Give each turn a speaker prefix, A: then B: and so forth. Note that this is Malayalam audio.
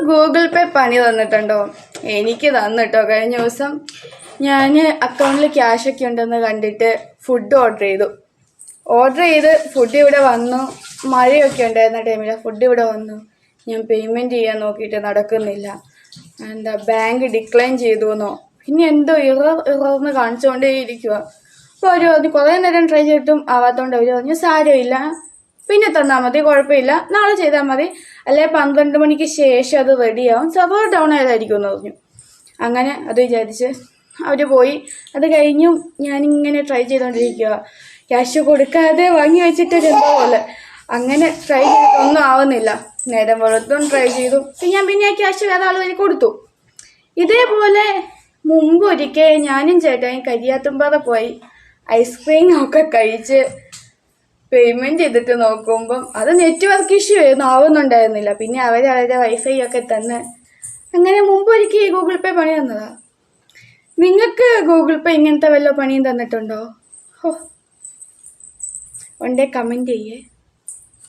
A: ഗൂഗിൾ പേ പണി തന്നിട്ടുണ്ടോ? എനിക്ക് തന്നിട്ടോ. കഴിഞ്ഞ ദിവസം ഞാൻ അക്കൗണ്ടിൽ ക്യാഷൊക്കെ ഉണ്ടെന്ന് കണ്ടിട്ട് ഫുഡ് ഓർഡർ ചെയ്ത് ഫുഡ് ഇവിടെ വന്നു. മഴയൊക്കെ ഉണ്ടായിരുന്ന ടൈമിൽ ഫുഡ് ഇവിടെ വന്നു. ഞാൻ പേയ്മെൻറ്റ് ചെയ്യാൻ നോക്കിയിട്ട് നടക്കുന്നില്ല. ബാങ്ക് ഡിക്ലൈൻ ചെയ്തുവെന്നോ പിന്നെ എന്തോ ഇറർന്ന് കാണിച്ചുകൊണ്ടേ ഇരിക്കുക. അപ്പോൾ അവർ പറഞ്ഞു കുറേ നേരം ട്രൈ ചെയ്തിട്ടും ആവാത്തതുകൊണ്ട് അവർ പറഞ്ഞു സാരമില്ല, പിന്നെ തന്നാൽ മതി, കുഴപ്പമില്ല, നാളെ ചെയ്താൽ മതി, അല്ലെ 12 മണിക്ക് ശേഷം അത് റെഡിയാവും, സെർവർ ഡൗൺ ആയതായിരിക്കും എന്ന് പറഞ്ഞു. അങ്ങനെ അത് വിചാരിച്ച് അവർ പോയി. അത് കഴിഞ്ഞും ഞാനിങ്ങനെ ട്രൈ ചെയ്തുകൊണ്ടിരിക്കുക. ക്യാഷ് കൊടുക്കാതെ വാങ്ങി വെച്ചിട്ട് എന്തോ പോലെ. അങ്ങനെ ട്രൈ ചെയ്തിട്ടൊന്നും ആവുന്നില്ല. നേരം വെളുത്തും ട്രൈ ചെയ്തു. പിന്നെ ആ ക്യാഷ് വേറെ ആൾ എനിക്ക് കൊടുത്തു. ഇതേപോലെ മുമ്പ് ഒരിക്കൽ ഞാനും ചേട്ടായും കരിയാത്തുംപാറ പോയി ഐസ്ക്രീം ഒക്കെ കഴിച്ച് പേയ്മെൻറ്റ് ചെയ്തിട്ട് നോക്കുമ്പം അത് നെറ്റ്വർക്ക് ഇഷ്യൂ ആവുന്നുണ്ടായിരുന്നില്ല. പിന്നെ അവരുടെ വൈഫൈ ഒക്കെ തന്ന് അങ്ങനെ മുമ്പ് ഒരിക്കൽ ഗൂഗിൾ പേ പണി തന്നതാ. നിങ്ങൾക്ക് ഗൂഗിൾ പേ ഇങ്ങനത്തെ വല്ല പണിയും തന്നിട്ടുണ്ടോ? ഉണ്ടേ കമൻറ്റ് ചെയ്യേ.